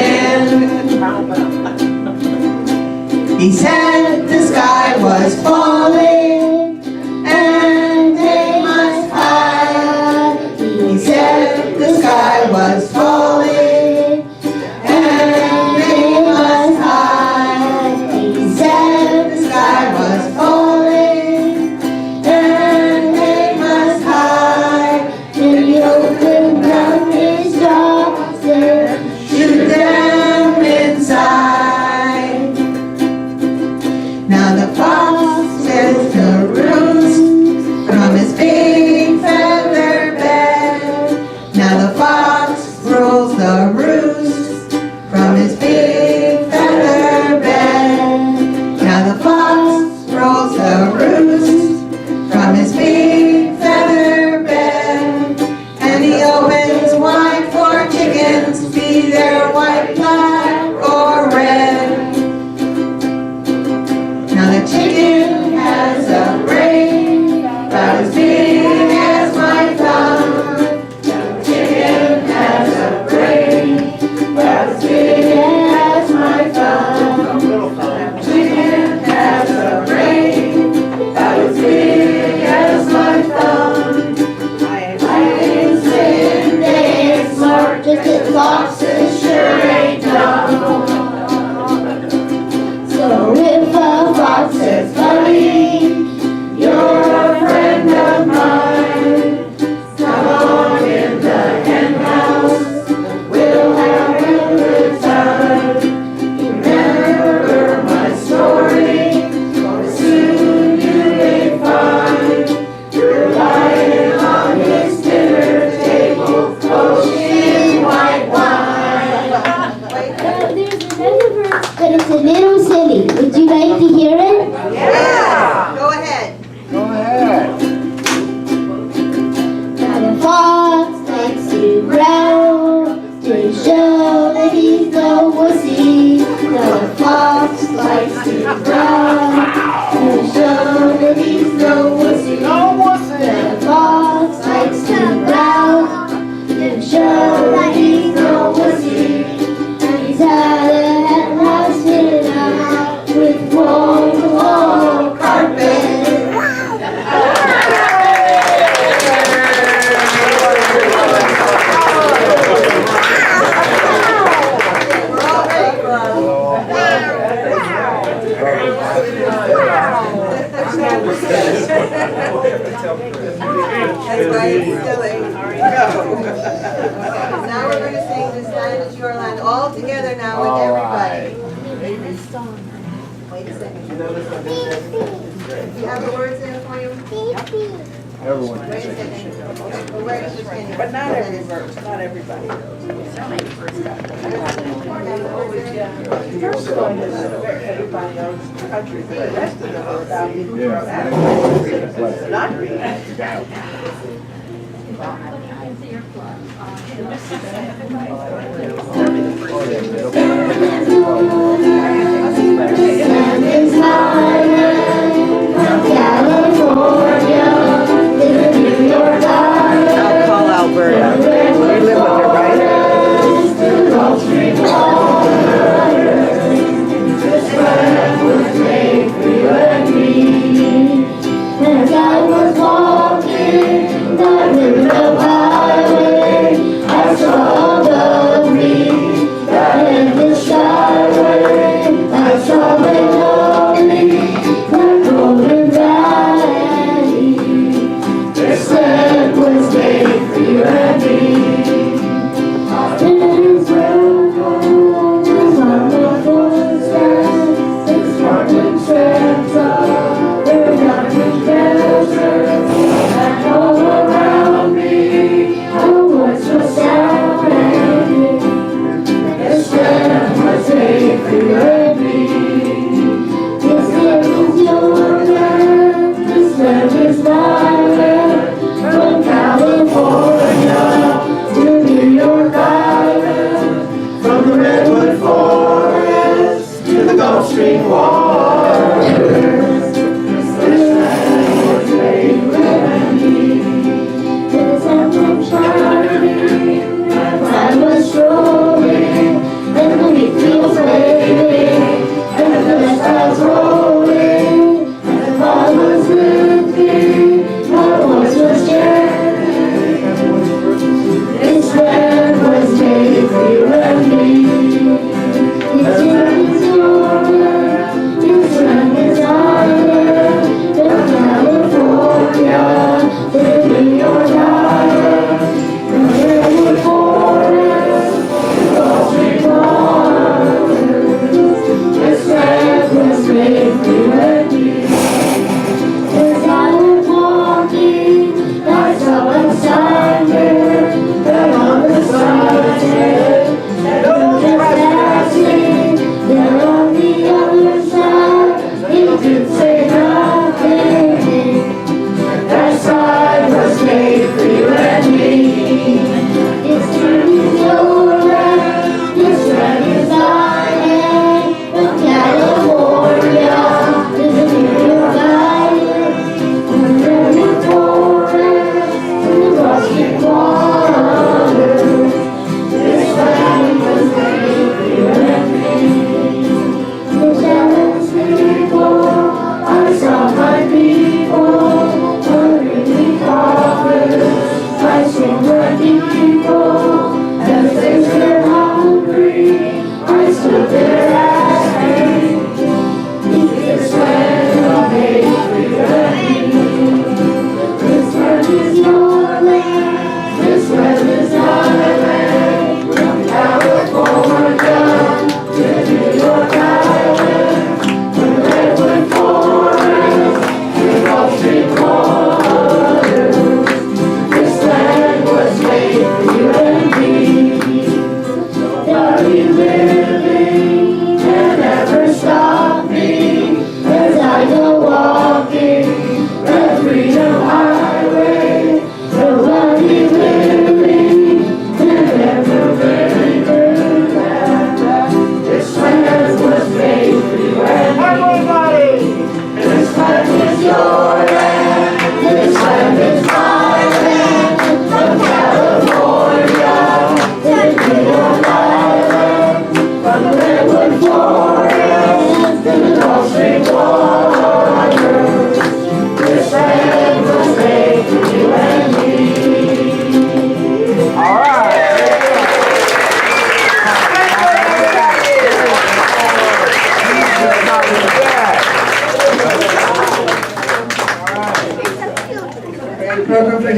He said the sky was falling and they must hide. He said the sky was falling and they must hide. He said the sky was falling and they must hide. And he opened up his jaws and shoot them inside. Now the fox says to roost from his big feather bed. Now the fox rolls the roost from his big feather bed. Now the fox rolls the roost from his big feather bed. And he opens wide for chickens, be they white, black, or red. Now the chicken has a brain about as big as my thumb. The chicken has a brain about as big as my thumb. The chicken has a brain about as big as my thumb. I ain't saying they ain't smart, just that foxes sure ain't dumb. So if a fox says, buddy, you're a friend of mine, come on in the hen house, we'll have a good time. Remember my story, for soon you may find you're lying on his dinner table, ocean white wine. There's another verse, but it's a little silly. Would you like to hear it? Yeah, go ahead. Go ahead. Now the fox likes to growl to show that he's no wussy. Now the fox likes to growl to show that he's no wussy. No wussy. Now the fox likes to growl to show that he's no wussy. And he's had a hen house fitted out with wall-to-wall That's why it's silly. Now we're going to sing This Land Is Your Land all together now with everybody. Wait a second. Do you have the words there for you? Everyone. Wait a second. Well, where is this thing? But not every verse, not everybody. Yeah. First one is everybody knows country, but the rest of them are about not reading. It's my land from California to New York Island. I'll call Alberta. You live with her, right? As I was walking down the highway, I saw above me that endless skyway. I saw the lonely, the golden valley. This land was made for you and me. This road was on the footsteps, its sparkling sands are diamond deserts, and all around me a voice was sounding. This land was made for you and me. This land is your land, this land is my land, from California to New York Island, from the redwood forest to the Gulf Stream waters. This land was made for you and me. The sun was shining, and I was strolling, and the wheat fields waving, and the clouds rolling, and the fog was lifting, my voice was chanting. This land was made for you and me. This land is your land,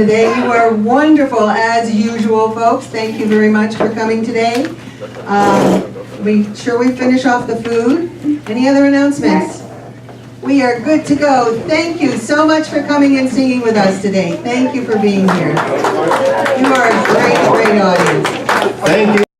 today. You are wonderful as usual, folks. Thank you very much for coming today. We finish off the food. Any other announcements? We are good to go. Thank you so much for coming and singing with us today. Thank you for being here. You are a great, great audience. Thank you.